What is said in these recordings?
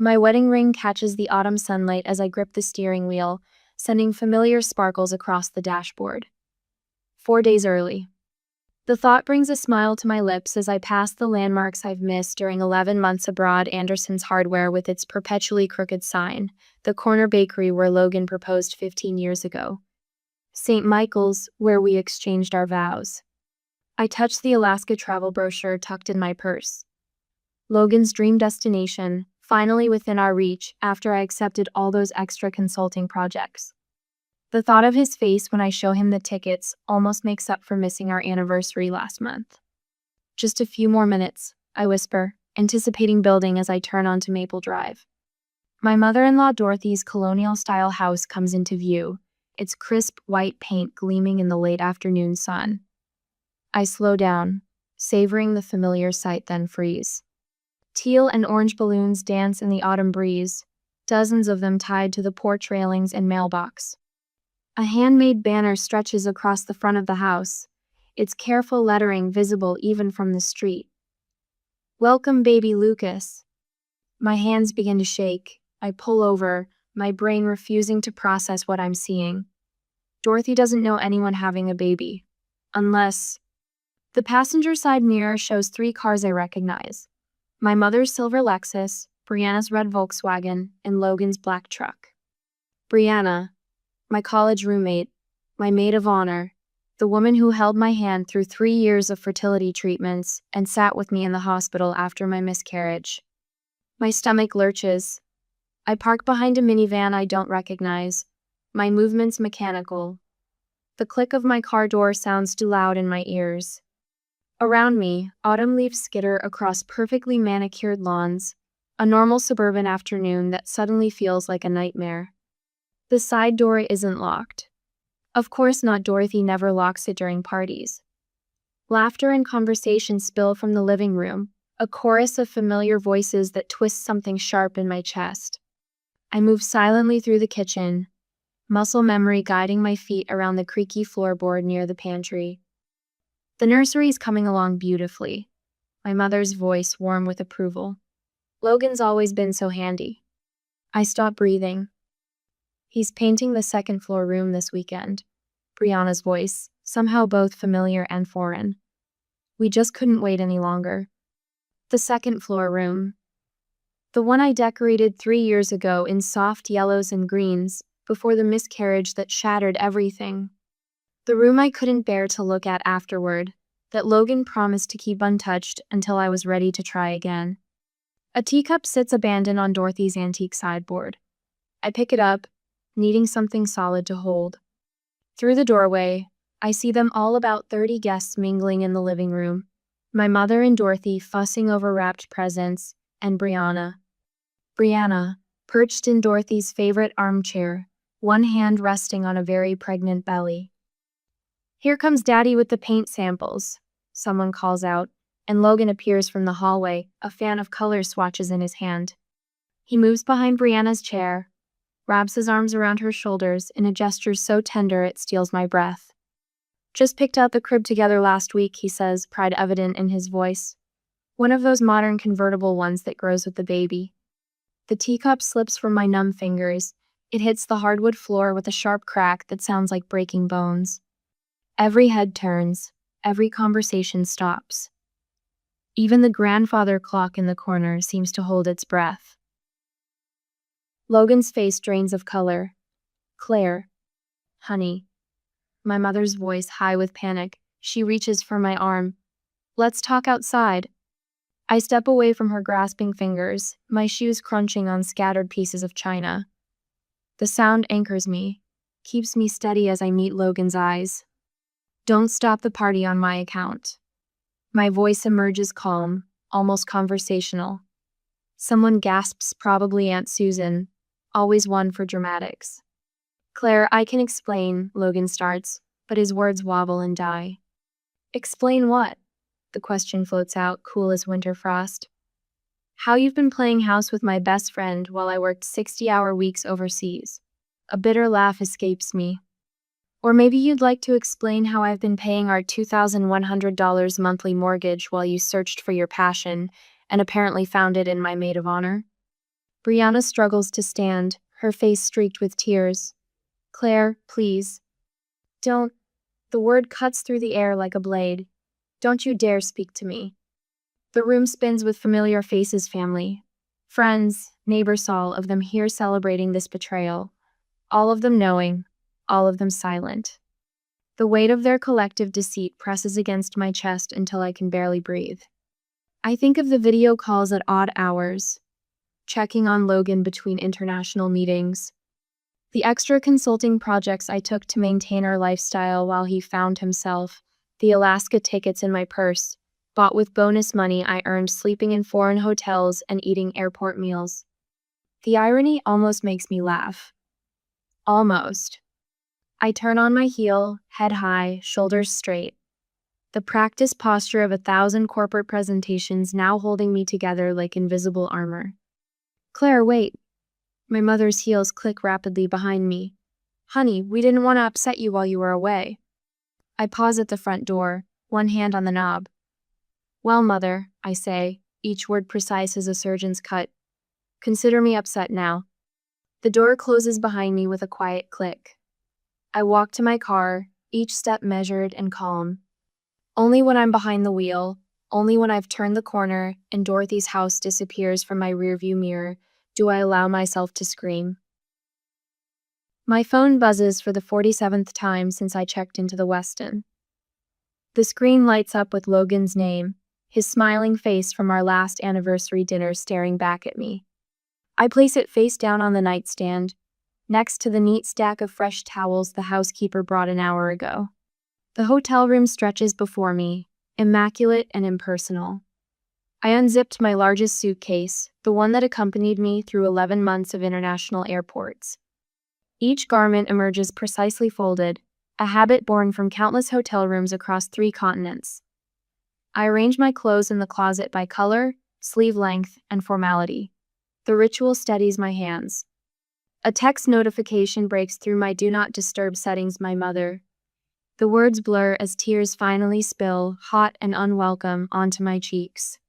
My wedding ring catches the autumn sunlight as I grip the steering wheel, sending familiar sparkles across the dashboard. 4 days early. The thought brings a smile to my lips as I pass the landmarks I've missed during 11 months abroad: Anderson's Hardware with its perpetually crooked sign, the corner bakery where Logan proposed 15 years ago, St. Michael's, where we exchanged our vows. I touch the Alaska travel brochure tucked in my purse. Logan's dream destination, finally within our reach after I accepted all those extra consulting projects. The thought of his face when I show him the tickets almost makes up for missing our anniversary last month. Just a few more minutes, I whisper, anticipating building as I turn onto Maple Drive. My mother-in-law Dorothy's colonial-style house comes into view, its crisp white paint gleaming in the late afternoon sun. I slow down, savoring the familiar sight, then freeze. Teal and orange balloons dance in the autumn breeze, dozens of them tied to the porch railings and mailbox. A handmade banner stretches across the front of the house, its careful lettering visible even from the street. "Welcome, baby Lucas." My hands begin to shake. I pull over, my brain refusing to process what I'm seeing. Dorothy doesn't know anyone having a baby. Unless... The passenger side mirror shows 3 cars I recognize. My mother's silver Lexus, Brianna's red Volkswagen, and Logan's black truck. Brianna, my college roommate, my maid of honor, the woman who held my hand through 3 years of fertility treatments and sat with me in the hospital after my miscarriage. My stomach lurches. I park behind a minivan I don't recognize, my movements mechanical. The click of my car door sounds too loud in my ears. Around me, autumn leaves skitter across perfectly manicured lawns, a normal suburban afternoon that suddenly feels like a nightmare. The side door isn't locked. Of course not, Dorothy never locks it during parties. Laughter and conversation spill from the living room, a chorus of familiar voices that twist something sharp in my chest. I move silently through the kitchen, muscle memory guiding my feet around the creaky floorboard near the pantry. The nursery's coming along beautifully, my mother's voice warm with approval. Logan's always been so handy. I stop breathing. He's painting the second-floor room this weekend. Brianna's voice, somehow both familiar and foreign. We just couldn't wait any longer. The second-floor room. The one I decorated 3 years ago in soft yellows and greens, before the miscarriage that shattered everything. The room I couldn't bear to look at afterward, that Logan promised to keep untouched until I was ready to try again. A teacup sits abandoned on Dorothy's antique sideboard. I pick it up, needing something solid to hold. Through the doorway, I see them all, about 30 guests mingling in the living room. My mother and Dorothy fussing over wrapped presents, and Brianna, perched in Dorothy's favorite armchair, one hand resting on a very pregnant belly. "Here comes Daddy with the paint samples," someone calls out, and Logan appears from the hallway, a fan of color swatches in his hand. He moves behind Brianna's chair, wraps his arms around her shoulders in a gesture so tender it steals my breath. "Just picked out the crib together last week," he says, pride evident in his voice. "One of those modern convertible ones that grows with the baby." The teacup slips from my numb fingers. It hits the hardwood floor with a sharp crack that sounds like breaking bones. Every head turns, every conversation stops. Even the grandfather clock in the corner seems to hold its breath. Logan's face drains of color. "Claire. Honey." My mother's voice high with panic. She reaches for my arm. "Let's talk outside." I step away from her grasping fingers, my shoes crunching on scattered pieces of china. The sound anchors me, keeps me steady as I meet Logan's eyes. "Don't stop the party on my account." My voice emerges calm, almost conversational. Someone gasps, probably Aunt Susan, always one for dramatics. "Claire, I can explain," Logan starts, but his words wobble and die. "Explain what?" The question floats out, cool as winter frost. "How you've been playing house with my best friend while I worked 60-hour weeks overseas." A bitter laugh escapes me. "Or maybe you'd like to explain how I've been paying our $2,100 monthly mortgage while you searched for your passion and apparently found it in my maid of honor." Brianna struggles to stand, her face streaked with tears. Claire, please. Don't. The word cuts through the air like a blade. Don't you dare speak to me. The room spins with familiar faces, family. Friends, neighbors, all of them here celebrating this betrayal. All of them knowing, all of them silent. The weight of their collective deceit presses against my chest until I can barely breathe. I think of the video calls at odd hours, checking on Logan between international meetings, the extra consulting projects I took to maintain our lifestyle while he found himself, the Alaska tickets in my purse, bought with bonus money I earned sleeping in foreign hotels and eating airport meals. The irony almost makes me laugh. Almost. I turn on my heel, head high, shoulders straight. The practiced posture of 1,000 corporate presentations now holding me together like invisible armor. Claire, wait. My mother's heels click rapidly behind me. Honey, we didn't want to upset you while you were away. I pause at the front door, one hand on the knob. Well, Mother, I say, each word precise as a surgeon's cut. Consider me upset now. The door closes behind me with a quiet click. I walk to my car, each step measured and calm. Only when I'm behind the wheel, only when I've turned the corner and Dorothy's house disappears from my rearview mirror, do I allow myself to scream. My phone buzzes for the 47th time since I checked into the Westin. The screen lights up with Logan's name, his smiling face from our last anniversary dinner staring back at me. I place it face down on the nightstand, next to the neat stack of fresh towels the housekeeper brought an hour ago. The hotel room stretches before me, immaculate and impersonal. I unzipped my largest suitcase, the one that accompanied me through 11 months of international airports. Each garment emerges precisely folded, a habit born from countless hotel rooms across 3 continents. I arrange my clothes in the closet by color, sleeve length, and formality. The ritual steadies my hands. A text notification breaks through my do not disturb settings, my mother. The words blur as tears finally spill, hot and unwelcome, onto my cheeks.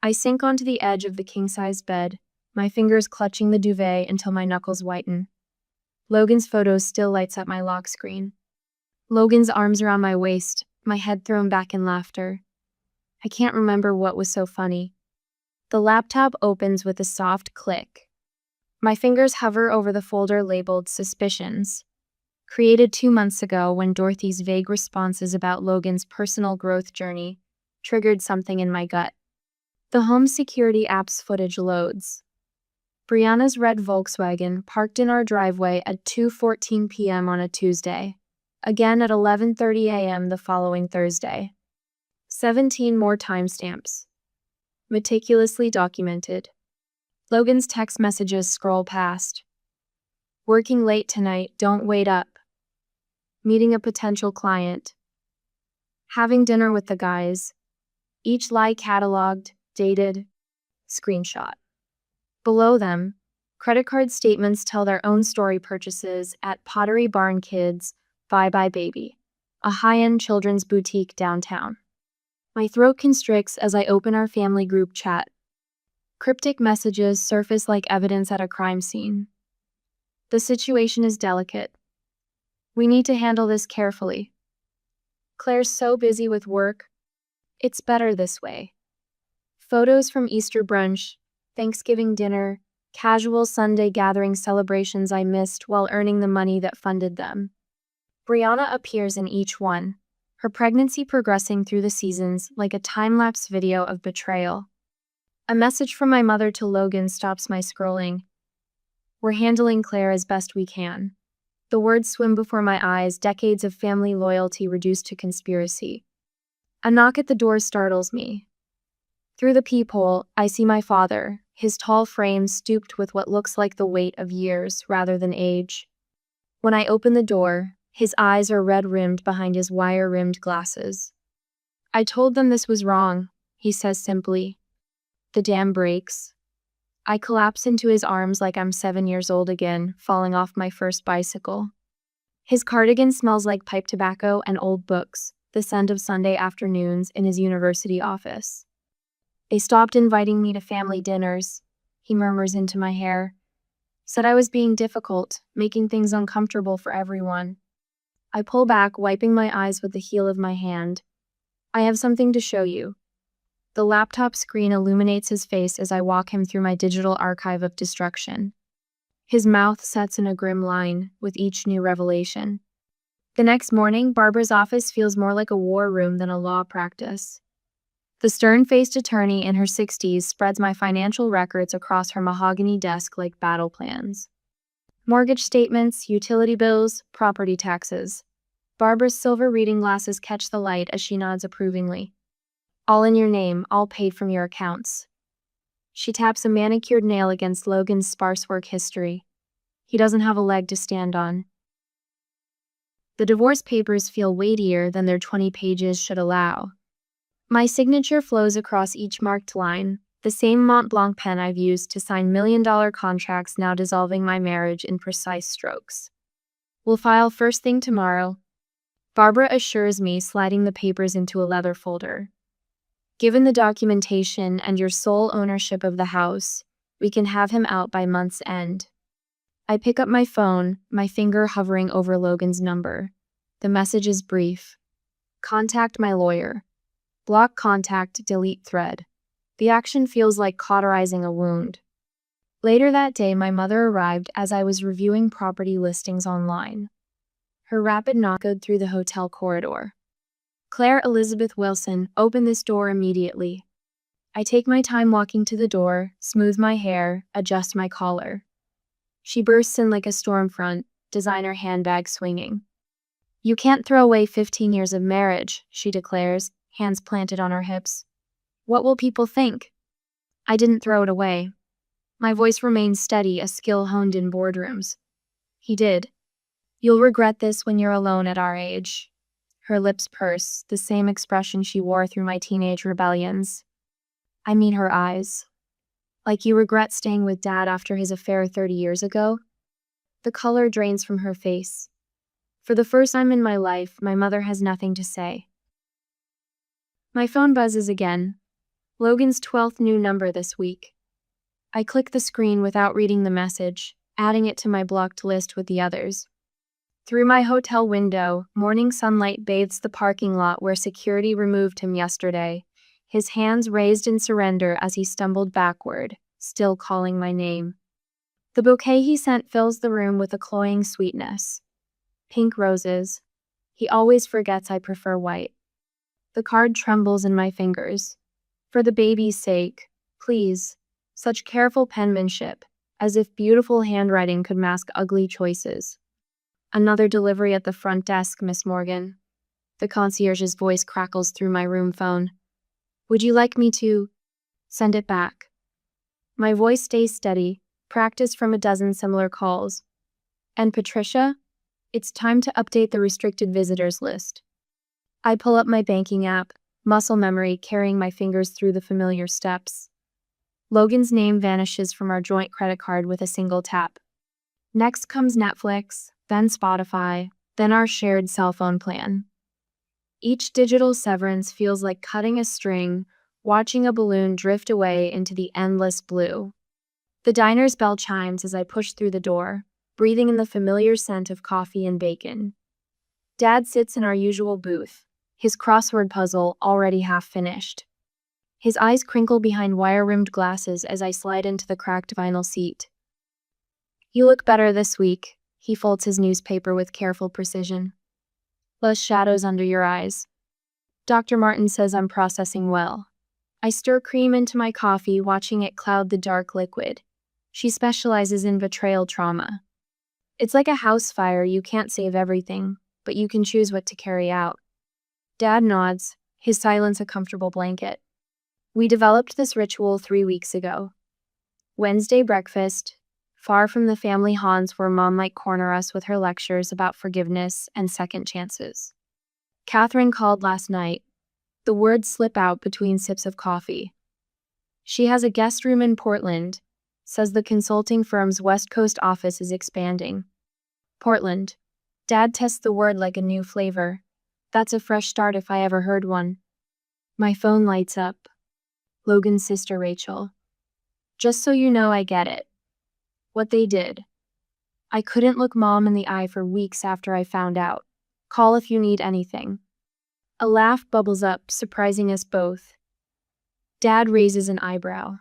I sink onto the edge of the king-size bed, my fingers clutching the duvet until my knuckles whiten. Logan's photo still lights up my lock screen. Logan's arms around my waist, my head thrown back in laughter. I can't remember what was so funny. The laptop opens with a soft click. My fingers hover over the folder labeled Suspicions, created 2 months ago when Dorothy's vague responses about Logan's personal growth journey triggered something in my gut. The home security app's footage loads. Brianna's red Volkswagen parked in our driveway at 2:14 p.m. on a Tuesday, again at 11:30 a.m. the following Thursday. 17 more timestamps. Meticulously documented. Logan's text messages scroll past. Working late tonight, don't wait up. Meeting a potential client. Having dinner with the guys. Each lie cataloged, dated, screenshot. Below them, credit card statements tell their own story: purchases at Pottery Barn Kids, Bye Bye Baby, a high-end children's boutique downtown. My throat constricts as I open our family group chat. Cryptic messages surface like evidence at a crime scene. The situation is delicate. We need to handle this carefully. Claire's so busy with work. It's better this way. Photos from Easter brunch, Thanksgiving dinner, casual Sunday gathering celebrations I missed while earning the money that funded them. Brianna appears in each one, her pregnancy progressing through the seasons like a time-lapse video of betrayal. A message from my mother to Logan stops my scrolling. We're handling Claire as best we can. The words swim before my eyes, decades of family loyalty reduced to conspiracy. A knock at the door startles me. Through the peephole, I see my father, his tall frame stooped with what looks like the weight of years rather than age. When I open the door, his eyes are red-rimmed behind his wire-rimmed glasses. I told them this was wrong, he says simply. The dam breaks. I collapse into his arms like I'm 7 years old again, falling off my first bicycle. His cardigan smells like pipe tobacco and old books, the scent of Sunday afternoons in his university office. They stopped inviting me to family dinners, he murmurs into my hair. Said I was being difficult, making things uncomfortable for everyone. I pull back, wiping my eyes with the heel of my hand. I have something to show you. The laptop screen illuminates his face as I walk him through my digital archive of destruction. His mouth sets in a grim line with each new revelation. The next morning, Barbara's office feels more like a war room than a law practice. The stern-faced attorney in her 60s spreads my financial records across her mahogany desk like battle plans. Mortgage statements, utility bills, property taxes. Barbara's silver reading glasses catch the light as she nods approvingly. All in your name, all paid from your accounts. She taps a manicured nail against Logan's sparse work history. He doesn't have a leg to stand on. The divorce papers feel weightier than their 20 pages should allow. My signature flows across each marked line, the same Mont Blanc pen I've used to sign million-dollar contracts now dissolving my marriage in precise strokes. We'll file first thing tomorrow, Barbara assures me, sliding the papers into a leather folder. Given the documentation and your sole ownership of the house, we can have him out by month's end. I pick up my phone, my finger hovering over Logan's number. The message is brief. Contact my lawyer. Block contact, delete thread. The action feels like cauterizing a wound. Later that day, my mother arrived as I was reviewing property listings online. Her rapid knock echoed through the hotel corridor. Claire Elizabeth Wilson, open this door immediately. I take my time walking to the door, smooth my hair, adjust my collar. She bursts in like a storm front, designer handbag swinging. You can't throw away 15 years of marriage, she declares, hands planted on her hips. What will people think? I didn't throw it away. My voice remains steady, a skill honed in boardrooms. He did. You'll regret this when you're alone at our age. Her lips purse, the same expression she wore through my teenage rebellions. I mean her eyes. Like you regret staying with Dad after his affair 30 years ago? The color drains from her face. For the first time in my life, my mother has nothing to say. My phone buzzes again. Logan's 12th new number this week. I click the screen without reading the message, adding it to my blocked list with the others. Through my hotel window, morning sunlight bathes the parking lot where security removed him yesterday, his hands raised in surrender as he stumbled backward, still calling my name. The bouquet he sent fills the room with a cloying sweetness. Pink roses. He always forgets I prefer white. The card trembles in my fingers. For the baby's sake, please. Such careful penmanship, as if beautiful handwriting could mask ugly choices. Another delivery at the front desk, Miss Morgan. The concierge's voice crackles through my room phone. Would you like me to send it back? My voice stays steady, practiced from a dozen similar calls. And Patricia? It's time to update the restricted visitors list. I pull up my banking app, muscle memory carrying my fingers through the familiar steps. Logan's name vanishes from our joint credit card with a single tap. Next comes Netflix, then Spotify, then our shared cell phone plan. Each digital severance feels like cutting a string, watching a balloon drift away into the endless blue. The diner's bell chimes as I push through the door, breathing in the familiar scent of coffee and bacon. Dad sits in our usual booth, his crossword puzzle already half finished. His eyes crinkle behind wire-rimmed glasses as I slide into the cracked vinyl seat. You look better this week, he folds his newspaper with careful precision. Less shadows under your eyes. Dr. Martin says I'm processing well. I stir cream into my coffee, watching it cloud the dark liquid. She specializes in betrayal trauma. It's like a house fire, you can't save everything, but you can choose what to carry out. Dad nods, his silence a comfortable blanket. We developed this ritual 3 weeks ago. Wednesday breakfast, far from the family haunts where Mom might corner us with her lectures about forgiveness and second chances. Catherine called last night. The words slip out between sips of coffee. She has a guest room in Portland, says the consulting firm's West Coast office is expanding. Portland. Dad tests the word like a new flavor. That's a fresh start if I ever heard one. My phone lights up. Logan's sister Rachel. Just so you know, I get it. What they did. I couldn't look Mom in the eye for weeks after I found out. Call if you need anything. A laugh bubbles up, surprising us both. Dad raises an eyebrow.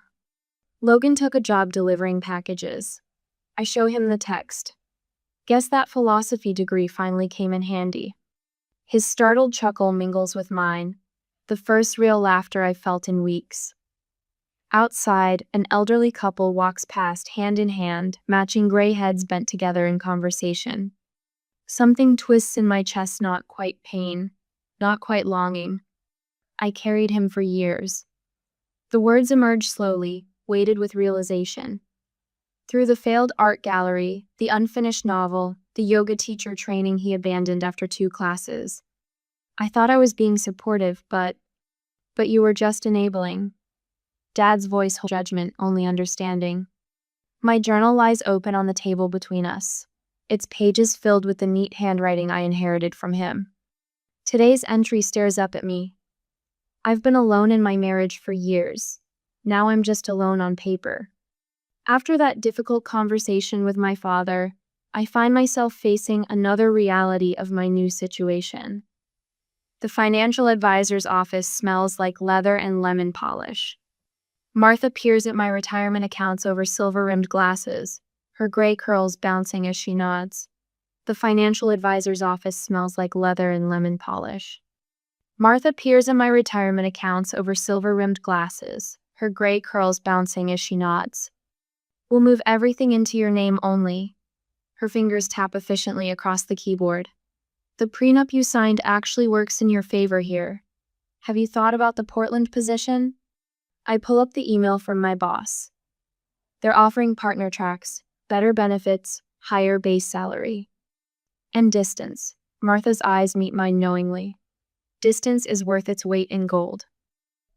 Logan took a job delivering packages. I show him the text. Guess that philosophy degree finally came in handy. His startled chuckle mingles with mine, the first real laughter I've felt in weeks. Outside, an elderly couple walks past hand in hand, matching gray heads bent together in conversation. Something twists in my chest, not quite pain, not quite longing. I carried him for years. The words emerge slowly, weighted with realization. Through the failed art gallery, the unfinished novel, the yoga teacher training he abandoned after 2 classes. I thought I was being supportive, but you were just enabling. Dad's voice holds judgment, only understanding. My journal lies open on the table between us, its pages filled with the neat handwriting I inherited from him. Today's entry stares up at me. I've been alone in my marriage for years. Now I'm just alone on paper. After that difficult conversation with my father, I find myself facing another reality of my new situation. The financial advisor's office smells like leather and lemon polish. Martha peers at my retirement accounts over silver-rimmed glasses, her gray curls bouncing as she nods. The financial advisor's office smells like leather and lemon polish. Martha peers at my retirement accounts over silver-rimmed glasses, her gray curls bouncing as she nods. We'll move everything into your name only. Her fingers tap efficiently across the keyboard. The prenup you signed actually works in your favor here. Have you thought about the Portland position? I pull up the email from my boss. They're offering partner tracks, better benefits, higher base salary. And distance. Martha's eyes meet mine knowingly. Distance is worth its weight in gold.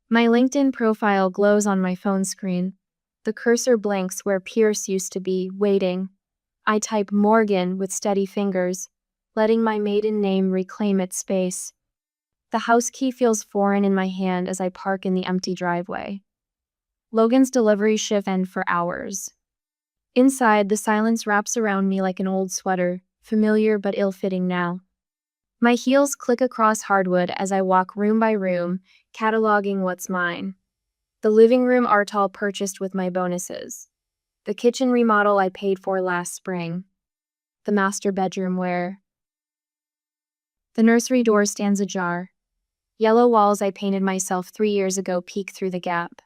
My LinkedIn profile glows on my phone screen. The cursor blinks where Pierce used to be, waiting. I type Morgan with steady fingers, letting my maiden name reclaim its space. The house key feels foreign in my hand as I park in the empty driveway. Logan's delivery shift ends for hours. Inside, the silence wraps around me like an old sweater, familiar but ill-fitting now. My heels click across hardwood as I walk room by room, cataloging what's mine. The living room Artal purchased with my bonuses. The kitchen remodel I paid for last spring. The master bedroom where the nursery door stands ajar. Yellow walls I painted myself 3 years ago peek through the gap.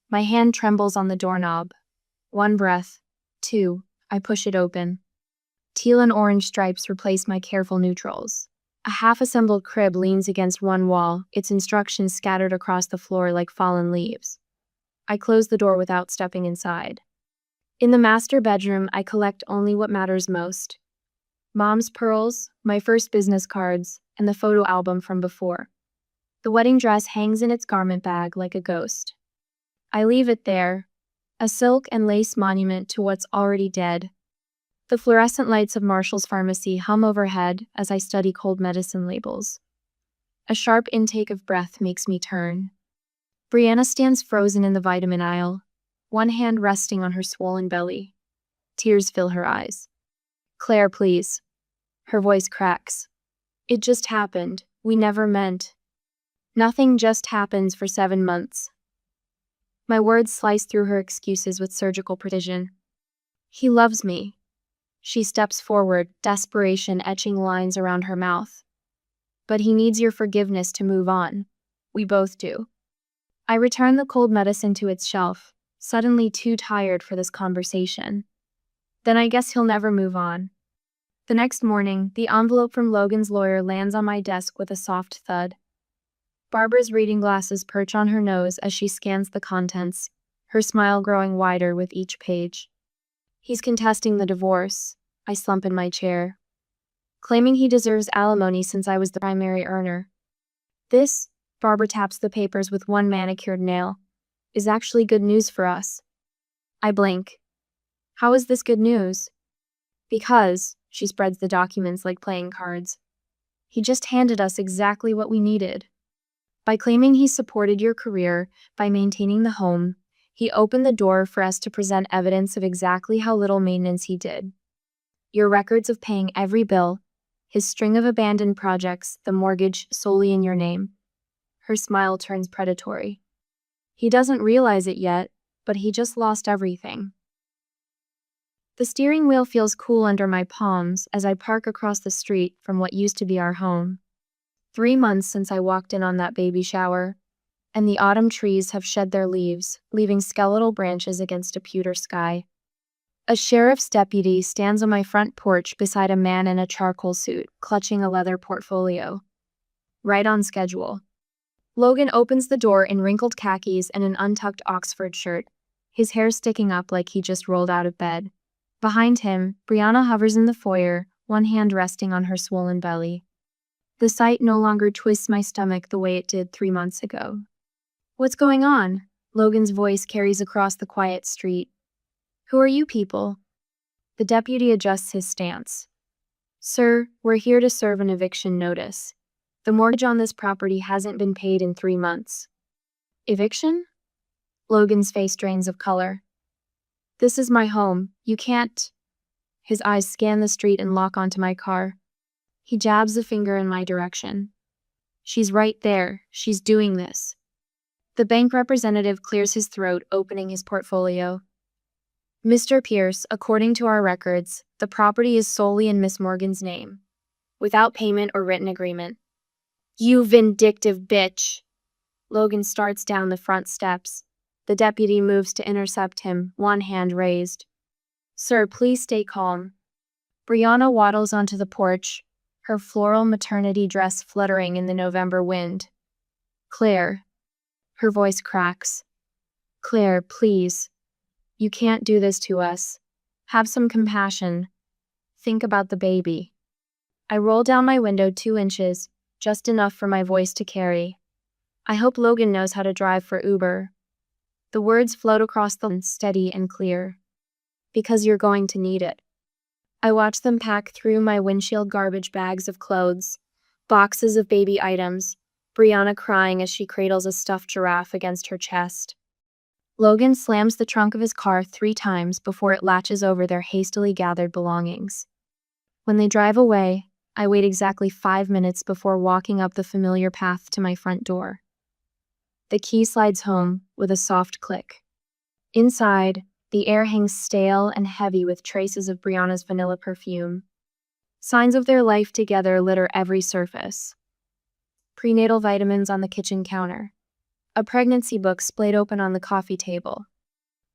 My hand trembles on the doorknob. 1 breath. 2. I push it open. Teal and orange stripes replace my careful neutrals. A half-assembled crib leans against one wall, its instructions scattered across the floor like fallen leaves. I close the door without stepping inside. In the master bedroom, I collect only what matters most. Mom's pearls, my first business cards, and the photo album from before. The wedding dress hangs in its garment bag like a ghost. I leave it there, a silk and lace monument to what's already dead. The fluorescent lights of Marshall's pharmacy hum overhead as I study cold medicine labels. A sharp intake of breath makes me turn. Brianna stands frozen in the vitamin aisle, one hand resting on her swollen belly. Tears fill her eyes. Claire, please. Her voice cracks. It just happened. We never meant. Nothing just happens for 7 months. My words slice through her excuses with surgical precision. He loves me. She steps forward, desperation etching lines around her mouth. But he needs your forgiveness to move on. We both do. I return the cold medicine to its shelf, suddenly too tired for this conversation. Then I guess he'll never move on. The next morning, the envelope from Logan's lawyer lands on my desk with a soft thud. Barbara's reading glasses perch on her nose as she scans the contents, her smile growing wider with each page. He's contesting the divorce. I slump in my chair. Claiming he deserves alimony since I was the primary earner. This, Barbara taps the papers with one manicured nail, is actually good news for us. I blink. How is this good news? Because, she spreads the documents like playing cards. He just handed us exactly what we needed. By claiming he supported your career, by maintaining the home, He opened the door for us to present evidence of exactly how little maintenance he did. Your records of paying every bill, his string of abandoned projects, the mortgage solely in your name. Her smile turns predatory. He doesn't realize it yet, but he just lost everything. The steering wheel feels cool under my palms as I park across the street from what used to be our home. 3 months since I walked in on that baby shower, and the autumn trees have shed their leaves, leaving skeletal branches against a pewter sky. A sheriff's deputy stands on my front porch beside a man in a charcoal suit, clutching a leather portfolio. Right on schedule. Logan opens the door in wrinkled khakis and an untucked Oxford shirt, his hair sticking up like he just rolled out of bed. Behind him, Brianna hovers in the foyer, one hand resting on her swollen belly. The sight no longer twists my stomach the way it did 3 months ago. "What's going on?" Logan's voice carries across the quiet street. "Who are you people?" The deputy adjusts his stance. "Sir, we're here to serve an eviction notice. The mortgage on this property hasn't been paid in 3 months." "Eviction?" Logan's face drains of color. "This is my home. You can't." His eyes scan the street and lock onto my car. He jabs a finger in my direction. "She's right there. She's doing this." The bank representative clears his throat, opening his portfolio. "Mr. Pierce, according to our records, the property is solely in Miss Morgan's name, without payment or written agreement." "You vindictive bitch!" Logan starts down the front steps. The deputy moves to intercept him, one hand raised. "Sir, please stay calm." Brianna waddles onto the porch, her floral maternity dress fluttering in the November wind. "Claire." Her voice cracks. "Claire, please. You can't do this to us. Have some compassion. Think about the baby." I roll down my window 2 inches, just enough for my voice to carry. "I hope Logan knows how to drive for Uber." The words float across the land, steady and clear. "Because you're going to need it." I watch them pack through my windshield garbage bags of clothes, boxes of baby items, Brianna crying as she cradles a stuffed giraffe against her chest. Logan slams the trunk of his car 3 times before it latches over their hastily gathered belongings. When they drive away, I wait exactly 5 minutes before walking up the familiar path to my front door. The key slides home with a soft click. Inside, the air hangs stale and heavy with traces of Brianna's vanilla perfume. Signs of their life together litter every surface. Prenatal vitamins on the kitchen counter. A pregnancy book splayed open on the coffee table.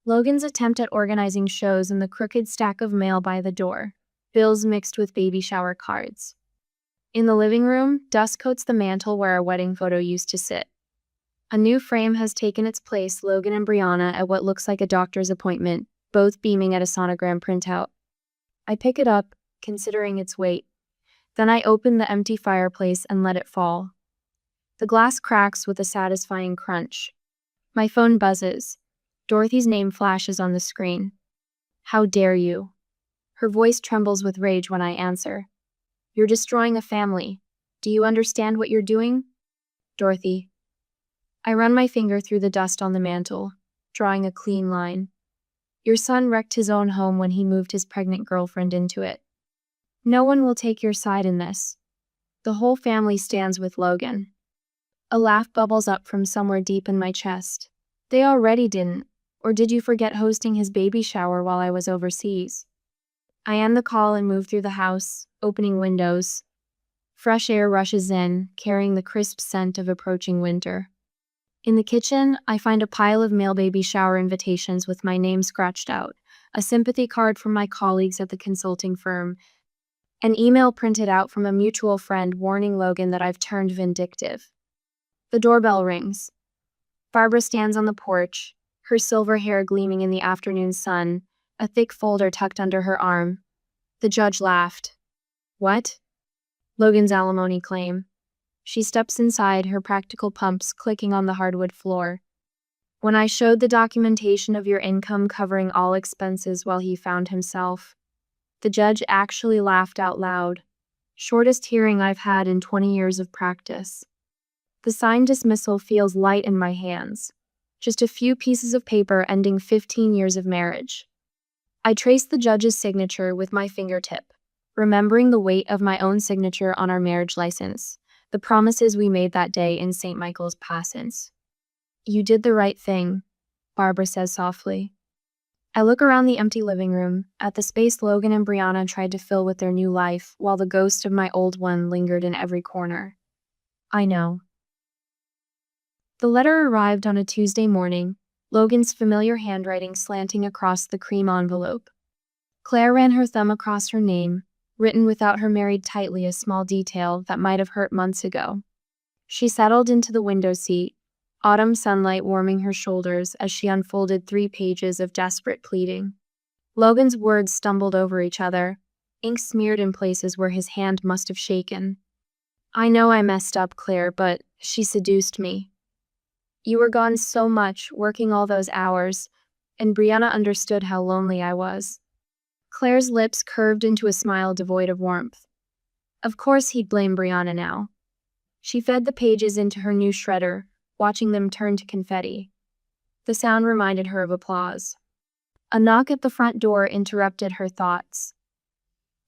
Logan's attempt at organizing shows in the crooked stack of mail by the door, bills mixed with baby shower cards. In the living room, dust coats the mantel where our wedding photo used to sit. A new frame has taken its place, Logan and Brianna at what looks like a doctor's appointment, both beaming at a sonogram printout. I pick it up, considering its weight. Then I open the empty fireplace and let it fall. The glass cracks with a satisfying crunch. My phone buzzes. Dorothy's name flashes on the screen. "How dare you?" Her voice trembles with rage when I answer. "You're destroying a family. Do you understand what you're doing?" "Dorothy." I run my finger through the dust on the mantel, drawing a clean line. "Your son wrecked his own home when he moved his pregnant girlfriend into it. No one will take your side in this. The whole family stands with Logan." A laugh bubbles up from somewhere deep in my chest. "They already didn't. Or did you forget hosting his baby shower while I was overseas?" I end the call and move through the house, opening windows. Fresh air rushes in, carrying the crisp scent of approaching winter. In the kitchen, I find a pile of male baby shower invitations with my name scratched out, a sympathy card from my colleagues at the consulting firm, an email printed out from a mutual friend warning Logan that I've turned vindictive. The doorbell rings. Barbara stands on the porch, her silver hair gleaming in the afternoon sun, a thick folder tucked under her arm. The judge laughed. "What?" "Logan's alimony claim." She steps inside, her practical pumps clicking on the hardwood floor. "When I showed the documentation of your income covering all expenses while he found himself." The judge actually laughed out loud. Shortest hearing I've had in 20 years of practice. The signed dismissal feels light in my hands. just a few pieces of paper ending 15 years of marriage. I traced the judge's signature with my fingertip, remembering the weight of my own signature on our marriage license, the promises we made that day in St. Michael's Passage. You did the right thing, Barbara says softly. I look around the empty living room, at the space Logan and Brianna tried to fill with their new life, while the ghost of my old one lingered in every corner. I know. The letter arrived on a Tuesday morning, Logan's familiar handwriting slanting across the cream envelope. Claire ran her thumb across her name, written without her married tightly, a small detail that might have hurt months ago. She settled into the window seat, autumn sunlight warming her shoulders as she unfolded 3 pages of desperate pleading. Logan's words stumbled over each other, ink smeared in places where his hand must have shaken. I know I messed up, Claire, but she seduced me. You were gone so much, working all those hours, and Brianna understood how lonely I was. Claire's lips curved into a smile devoid of warmth. Of course he'd blame Brianna now. She fed the pages into her new shredder, watching them turn to confetti. The sound reminded her of applause. A knock at the front door interrupted her thoughts.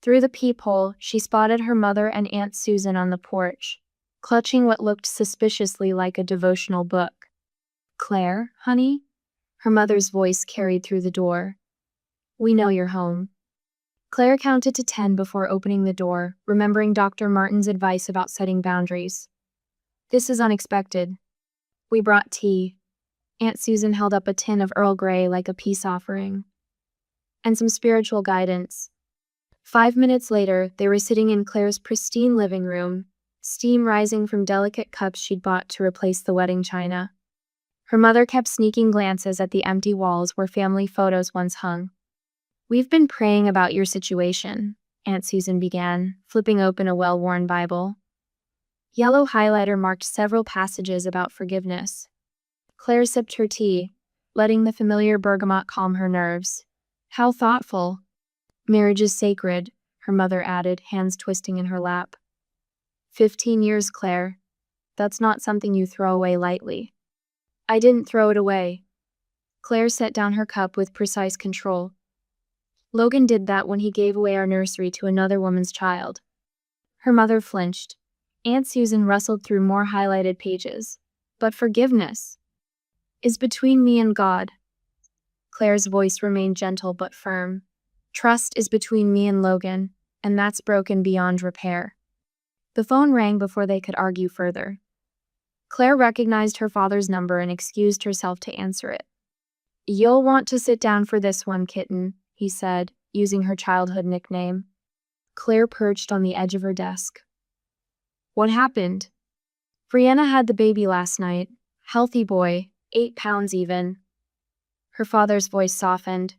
Through the peephole, she spotted her mother and Aunt Susan on the porch, clutching what looked suspiciously like a devotional book. Claire, honey? Her mother's voice carried through the door. We know you're home. Claire counted to 10 before opening the door, remembering Dr. Martin's advice about setting boundaries. This is unexpected. We brought tea. Aunt Susan held up a tin of Earl Grey like a peace offering. And some spiritual guidance. 5 minutes later, they were sitting in Claire's pristine living room, steam rising from delicate cups she'd bought to replace the wedding china. Her mother kept sneaking glances at the empty walls where family photos once hung. We've been praying about your situation, Aunt Susan began, flipping open a well-worn Bible. Yellow highlighter marked several passages about forgiveness. Claire sipped her tea, letting the familiar bergamot calm her nerves. How thoughtful. Marriage is sacred, her mother added, hands twisting in her lap. 15 years, Claire. That's not something you throw away lightly. I didn't throw it away. Claire set down her cup with precise control. Logan did that when he gave away our nursery to another woman's child. Her mother flinched. Aunt Susan rustled through more highlighted pages. But forgiveness is between me and God. Claire's voice remained gentle but firm. Trust is between me and Logan, and that's broken beyond repair. The phone rang before they could argue further. Claire recognized her father's number and excused herself to answer it. You'll want to sit down for this one, kitten, he said, using her childhood nickname. Claire perched on the edge of her desk. What happened? Brianna had the baby last night. Healthy boy, 8 pounds even. Her father's voice softened.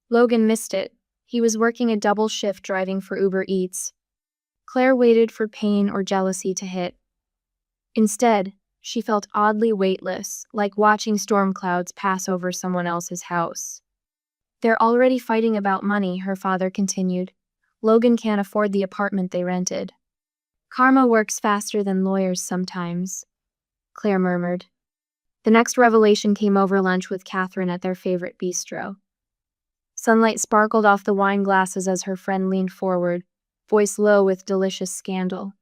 Logan missed it. He was working a double shift driving for Uber Eats. Claire waited for pain or jealousy to hit. Instead, she felt oddly weightless, like watching storm clouds pass over someone else's house. They're already fighting about money, her father continued. Logan can't afford the apartment they rented. Karma works faster than lawyers sometimes, Claire murmured. The next revelation came over lunch with Catherine at their favorite bistro. Sunlight sparkled off the wine glasses as her friend leaned forward, voice low with delicious scandal.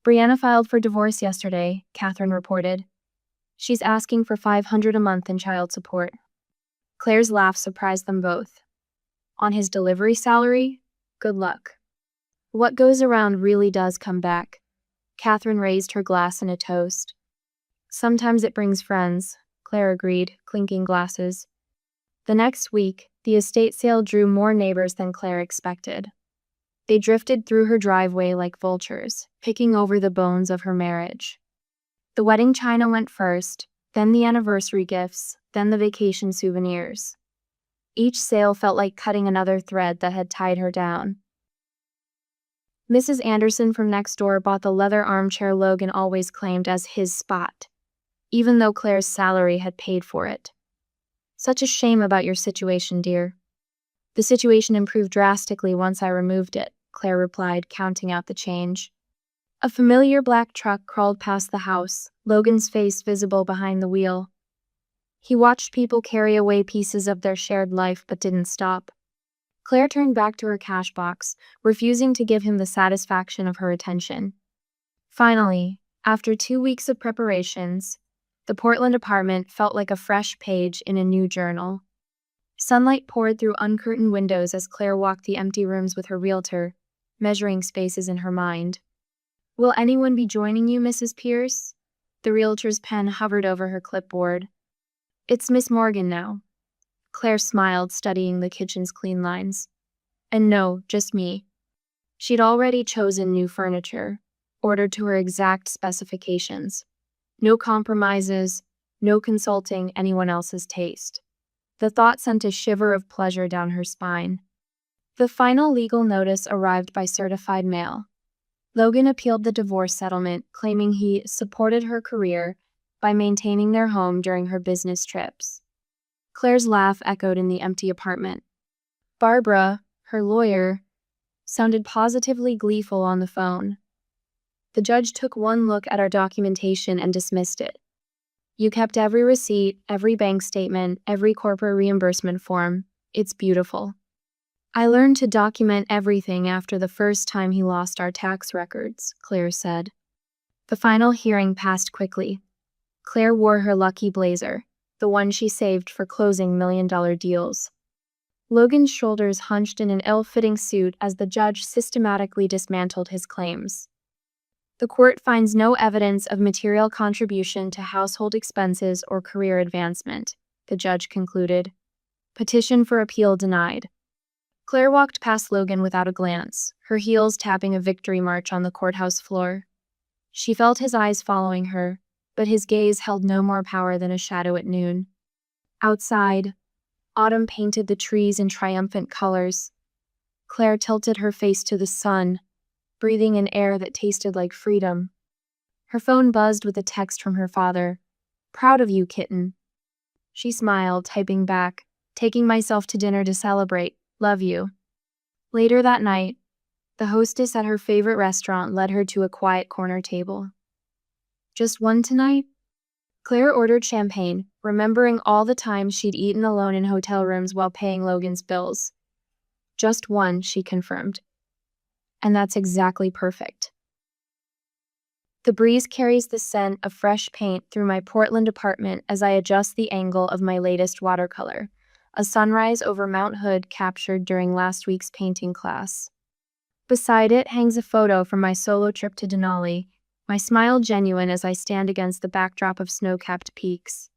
Brianna filed for divorce yesterday, Catherine reported. She's asking for $500 a month in child support. Claire's laugh surprised them both. On his delivery salary? Good luck. What goes around really does come back. Catherine raised her glass in a toast. Sometimes it brings friends, Claire agreed, clinking glasses. The next week, the estate sale drew more neighbors than Claire expected. They drifted through her driveway like vultures, picking over the bones of her marriage. The wedding china went first, then the anniversary gifts, then the vacation souvenirs. Each sale felt like cutting another thread that had tied her down. Mrs. Anderson from next door bought the leather armchair Logan always claimed as his spot, even though Claire's salary had paid for it. Such a shame about your situation, dear. The situation improved drastically once I removed it, Claire replied, counting out the change. A familiar black truck crawled past the house, Logan's face visible behind the wheel. He watched people carry away pieces of their shared life but didn't stop. Claire turned back to her cash box, refusing to give him the satisfaction of her attention. Finally, after 2 weeks of preparations, the Portland apartment felt like a fresh page in a new journal. Sunlight poured through uncurtained windows as Claire walked the empty rooms with her realtor, measuring spaces in her mind. "Will anyone be joining you, Mrs. Pierce?" The realtor's pen hovered over her clipboard. "It's Miss Morgan now." Claire smiled, studying the kitchen's clean lines. "And no, just me." She'd already chosen new furniture, ordered to her exact specifications. No compromises, no consulting anyone else's taste. The thought sent a shiver of pleasure down her spine. The final legal notice arrived by certified mail. Logan appealed the divorce settlement, claiming he supported her career by maintaining their home during her business trips. Claire's laugh echoed in the empty apartment. Barbara, her lawyer, sounded positively gleeful on the phone. "The judge took one look at our documentation and dismissed it. You kept every receipt, every bank statement, every corporate reimbursement form. It's beautiful. I learned to document everything after the first time he lost our tax records," Claire said. The final hearing passed quickly. Claire wore her lucky blazer, the one she saved for closing million-dollar deals. Logan's shoulders hunched in an ill-fitting suit as the judge systematically dismantled his claims. "The court finds no evidence of material contribution to household expenses or career advancement," the judge concluded. Petition for appeal denied. Claire walked past Logan without a glance, her heels tapping a victory march on the courthouse floor. She felt his eyes following her, but his gaze held no more power than a shadow at noon. Outside, autumn painted the trees in triumphant colors. Claire tilted her face to the sun, breathing an air that tasted like freedom. Her phone buzzed with a text from her father. "Proud of you, kitten." She smiled, typing back, "Taking myself to dinner to celebrate. Love you." Later that night, the hostess at her favorite restaurant led her to a quiet corner table. "Just one tonight?" Claire ordered champagne, remembering all the times she'd eaten alone in hotel rooms while paying Logan's bills. "Just one," she confirmed. "And that's exactly perfect." The breeze carries the scent of fresh paint through my Portland apartment as I adjust the angle of my latest watercolor, a sunrise over Mount Hood captured during last week's painting class. Beside it hangs a photo from my solo trip to Denali, my smile genuine as I stand against the backdrop of snow-capped peaks.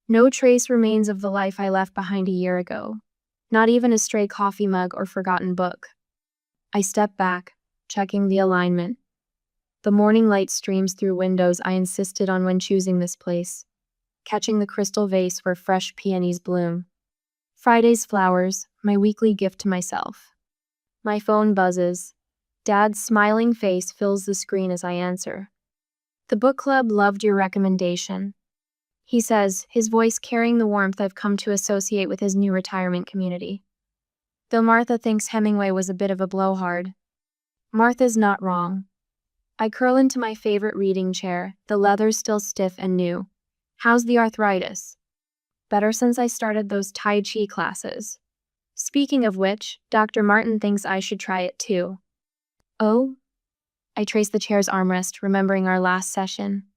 No trace remains of the life I left behind a year ago, not even a stray coffee mug or forgotten book. I step back, checking the alignment. The morning light streams through windows I insisted on when choosing this place, catching the crystal vase where fresh peonies bloom. Friday's flowers, my weekly gift to myself. My phone buzzes. Dad's smiling face fills the screen as I answer. "The book club loved your recommendation," he says, his voice carrying the warmth I've come to associate with his new retirement community. Though Martha thinks Hemingway was a bit of a blowhard. Martha's not wrong. I curl into my favorite reading chair, the leather still stiff and new. "How's the arthritis?" "Better since I started those Tai Chi classes. Speaking of which, Dr. Martin thinks I should try it too." "Oh?" I trace the chair's armrest, remembering our last session.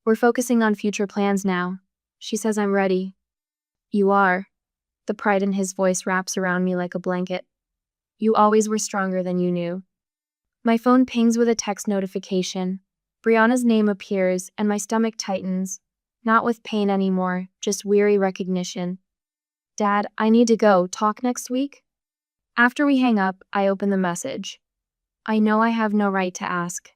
"We're focusing on future plans now. She says I'm ready." "You are." The pride in his voice wraps around me like a blanket. "You always were stronger than you knew." My phone pings with a text notification. Brianna's name appears, and my stomach tightens. Not with pain anymore, just weary recognition. "Dad, I need to go. Talk next week?" After we hang up, I open the message. I know I have no right to ask.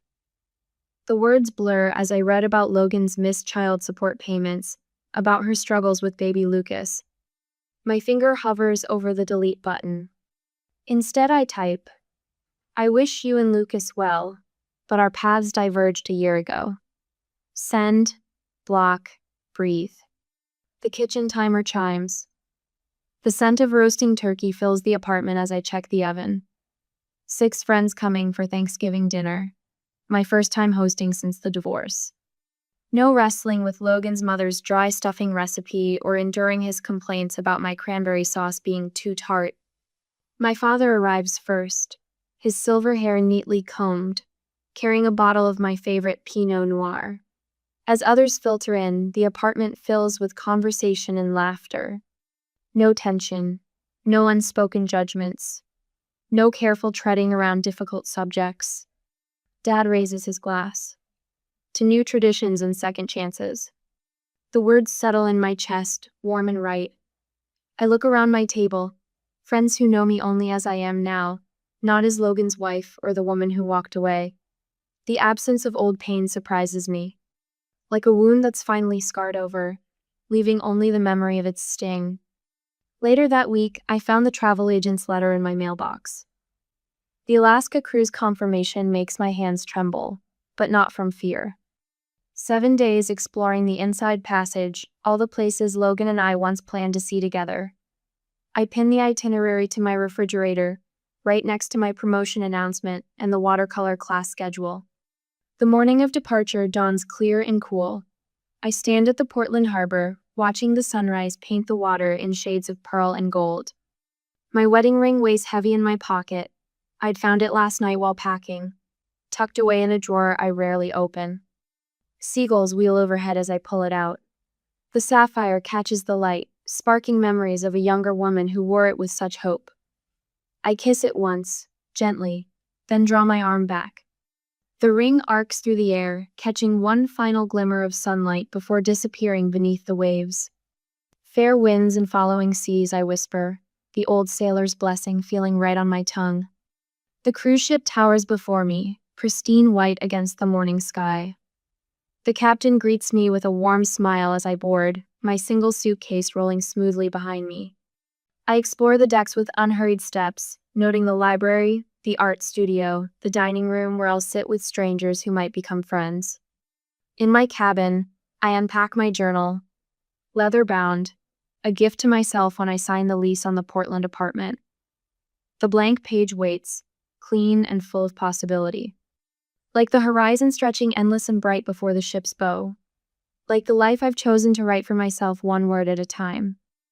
The words blur as I read about Logan's missed child support payments, about her struggles with baby Lucas. My finger hovers over the delete button. Instead, I type, "I wish you and Lucas well, but our paths diverged a year ago." Send, block, breathe. The kitchen timer chimes. The scent of roasting turkey fills the apartment as I check the oven. 6 friends coming for Thanksgiving dinner. My first time hosting since the divorce. No wrestling with Logan's mother's dry stuffing recipe or enduring his complaints about my cranberry sauce being too tart. My father arrives first, his silver hair neatly combed, carrying a bottle of my favorite Pinot Noir. As others filter in, the apartment fills with conversation and laughter. No tension, no unspoken judgments, no careful treading around difficult subjects. Dad raises his glass. To new traditions and second chances. The words settle in my chest, warm and right. I look around my table, friends who know me only as I am now, not as Logan's wife or the woman who walked away. The absence of old pain surprises me, like a wound that's finally scarred over, leaving only the memory of its sting. Later that week, I found the travel agent's letter in my mailbox. The Alaska cruise confirmation makes my hands tremble, but not from fear. 7 days exploring the inside passage, all the places Logan and I once planned to see together. I pin the itinerary to my refrigerator, right next to my promotion announcement and the watercolor class schedule. The morning of departure dawns clear and cool. I stand at the Portland harbor, watching the sunrise paint the water in shades of pearl and gold. My wedding ring weighs heavy in my pocket. I'd found it last night while packing, tucked away in a drawer I rarely open. Seagulls wheel overhead as I pull it out. The sapphire catches the light, sparking memories of a younger woman who wore it with such hope. I kiss it once, gently, then draw my arm back. The ring arcs through the air, catching one final glimmer of sunlight before disappearing beneath the waves. Fair winds and following seas, I whisper, the old sailor's blessing feeling right on my tongue. The cruise ship towers before me, pristine white against the morning sky. The captain greets me with a warm smile as I board, my single suitcase rolling smoothly behind me. I explore the decks with unhurried steps, noting the library, the art studio, the dining room where I'll sit with strangers who might become friends. In my cabin, I unpack my journal, leather-bound, a gift to myself when I sign the lease on the Portland apartment. The blank page waits, clean and full of possibility. Like the horizon stretching endless and bright before the ship's bow. Like the life I've chosen to write for myself one word at a time.